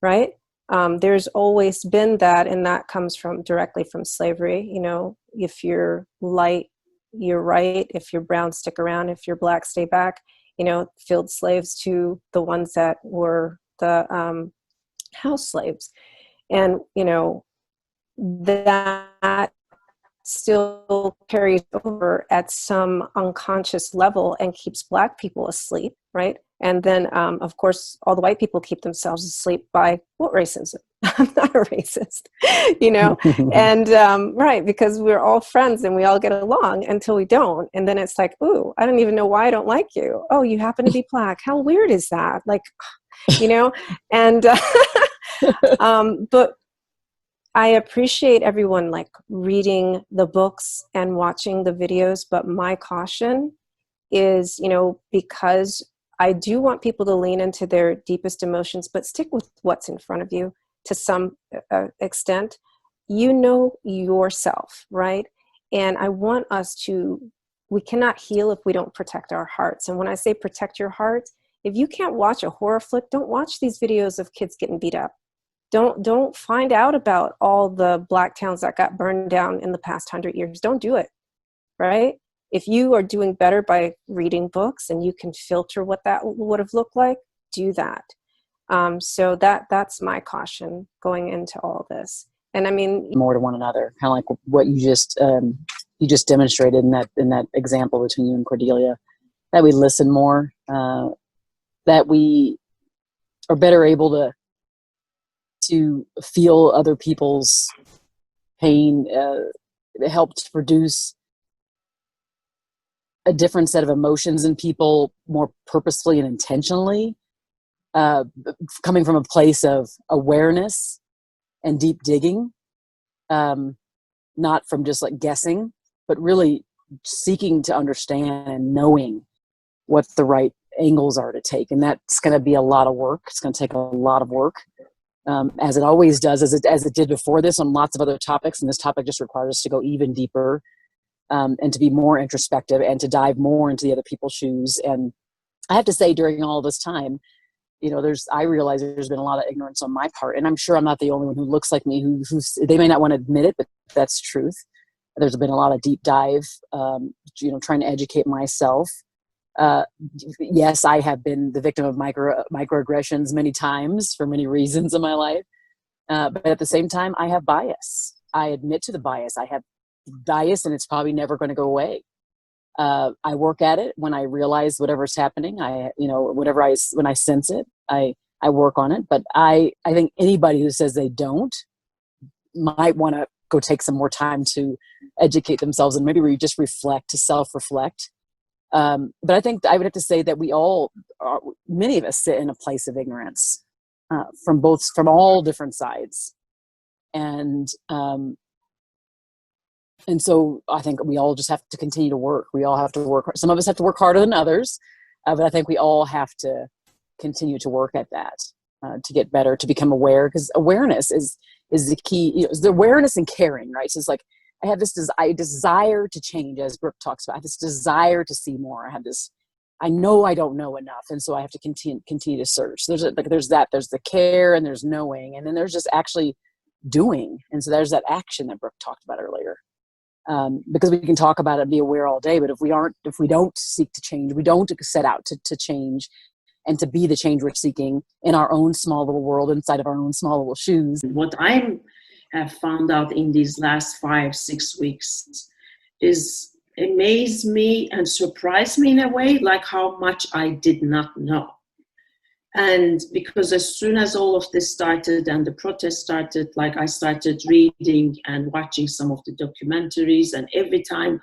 right? There's always been that, and that comes from directly from slavery. You know, if you're light, you're right. If you're brown, stick around. If you're black, stay back. You know, field slaves to the ones that were the house slaves. And, you know, that still carries over at some unconscious level and keeps Black people asleep, right? And then, of course, all the white people keep themselves asleep by what racism? I'm not a racist, you know? And, right, because we're all friends and we all get along until we don't. And then it's like, ooh, I don't even know why I don't like you. Oh, you happen to be Black. How weird is that? Like, you know? And, but I appreciate everyone like reading the books and watching the videos, but my caution is, you know, because I do want people to lean into their deepest emotions, but stick with what's in front of you to some extent. You know yourself, right? And I want us to, we cannot heal if we don't protect our hearts. And when I say protect your heart, if you can't watch a horror flick, don't watch these videos of kids getting beat up. Don't find out about all the Black towns that got burned down in the past 100 years. Don't do it, right? If you are doing better by reading books and you can filter what that would have looked like, do that. So that's my caution going into all this. And I mean, more to one another, kind of like what you just demonstrated in that example between you and Cordelia, that we listen more, that we are better able to feel other people's pain. It helped produce a different set of emotions in people more purposefully and intentionally, coming from a place of awareness and deep digging, not from just like guessing, but really seeking to understand and knowing what the right angles are to take. And that's going to be a lot of work. It's going to take a lot of work. As it always does, as it did before this on lots of other topics. And this topic just requires us to go even deeper, and to be more introspective and to dive more into the other people's shoes. And I have to say, during all this time, you know, I realize there's been a lot of ignorance on my part. And I'm sure I'm not the only one who looks like me, who's, they may not want to admit it, but that's truth. There's been a lot of deep dive, you know, trying to educate myself. Yes, I have been the victim of microaggressions many times for many reasons in my life. But at the same time, I have bias. I admit to the bias. I have bias, and it's probably never going to go away. I work at it when I realize whatever's happening. When I sense it, I work on it. But I think anybody who says they don't might want to go take some more time to educate themselves and maybe just self-reflect. But I think I would have to say that many of us sit in a place of ignorance, from all different sides. And so I think we all just have to continue to work. We all have to work. Some of us have to work harder than others, but I think we all have to continue to work at that, to get better, to become aware, because awareness is the key. You know, the awareness and caring, right? So it's like, I have this desire to change, as Brooke talks about. I have this desire to see more. I know I don't know enough, and so I have to continue to search. There's the care, and there's knowing, and then there's just actually doing. And so there's that action that Brooke talked about earlier. Because we can talk about it and be aware all day, but if we don't seek to change, we don't set out to change and to be the change we're seeking in our own small little world, inside of our own small little shoes. What I have found out in these last 5-6 weeks is amazed me and surprised me in a way, like how much I did not know. And because as soon as all of this started and the protest started, like I started reading and watching some of the documentaries, and every time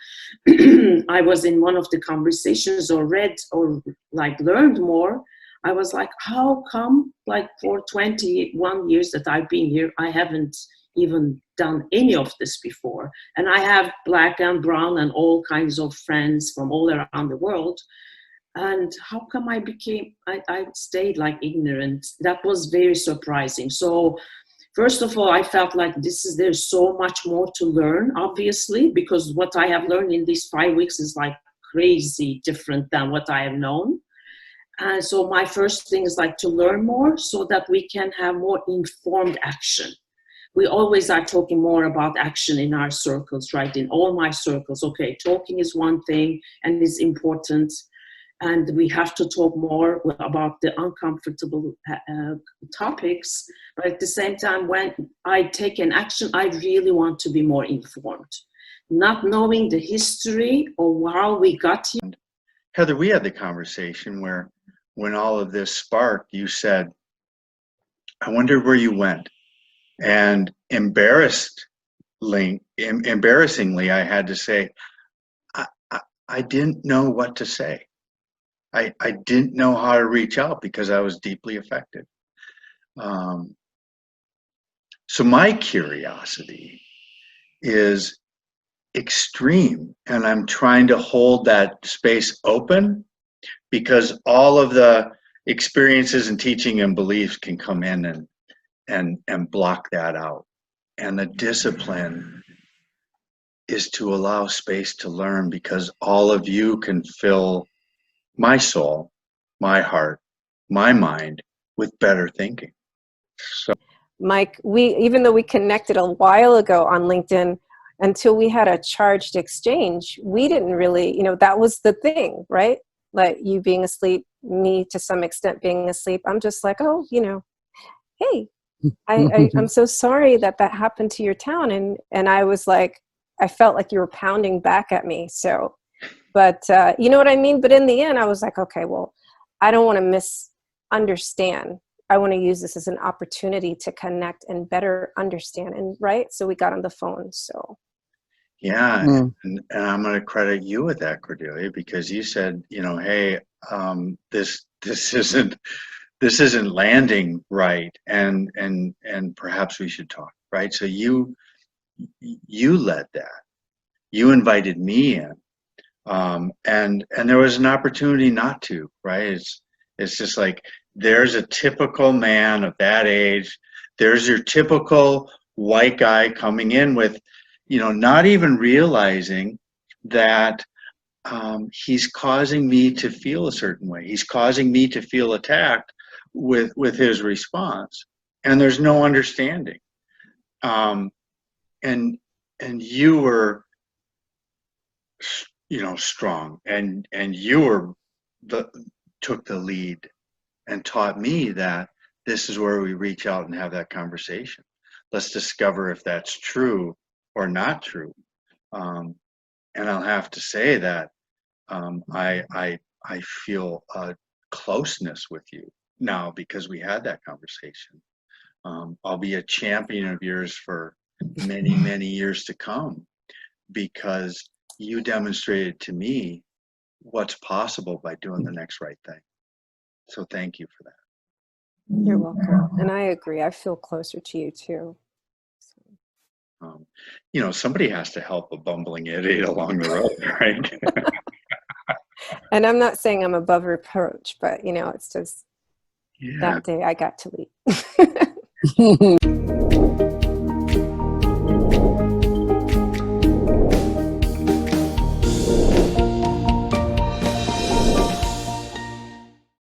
I was in one of the conversations or read or like learned more, I was like, how come like for 21 years that I've been here, I haven't even done any of this before? And I have Black and brown and all kinds of friends from all around the world. And how come I stayed like ignorant? That was very surprising. So first of all, I felt like there's so much more to learn, obviously, because what I have learned in these 5 weeks is like crazy different than what I have known. And so my first thing is like to learn more so that we can have more informed action. We always are talking more about action in our circles, right? In all my circles. Okay, talking is one thing and is important. And we have to talk more about the uncomfortable topics. But at the same time, when I take an action, I really want to be more informed. Not knowing the history or how we got here. Heather, we had the conversation where when all of this sparked, you said, I wondered where you went. And embarrassingly, I had to say, I didn't know what to say. I didn't know how to reach out because I was deeply affected. So my curiosity is extreme, and I'm trying to hold that space open because all of the experiences and teaching and beliefs can come in and block that out. And the discipline is to allow space to learn, because all of you can fill my soul, my heart, my mind with better thinking. So, Mike, even though we connected a while ago on LinkedIn, until we had a charged exchange, we didn't really, that was the thing, right? Like you being asleep, me to some extent being asleep. I'm just like, oh, hey, I'm so sorry that happened to your town. And I was like, I felt like you were pounding back at me. So, but you know what I mean? But in the end, I was like, okay, well, I don't want to misunderstand. I want to use this as an opportunity to connect and better understand. And right. So we got on the phone. So. Yeah. And I'm going to credit you with that, Cordelia, because you said, hey, this isn't landing right. And perhaps we should talk. Right. So you led that. You invited me in. And there was an opportunity not to, right? It's just like, there's a typical man of that age. There's your typical white guy coming in with, not even realizing that he's causing me to feel a certain way. He's causing me to feel attacked with his response. And there's no understanding. And you were, strong, and you took the lead and taught me that this is where we reach out and have that conversation. Let's discover if that's true or not true. And I'll have to say that I feel a closeness with you now because we had that conversation. I'll be a champion of yours for many, many years to come, because you demonstrated to me what's possible by doing the next right thing. So thank you for that. You're welcome. And I agree. I feel closer to you too. Somebody has to help a bumbling idiot along the road, right? And I'm not saying I'm above reproach, but it's just that day I got to lead.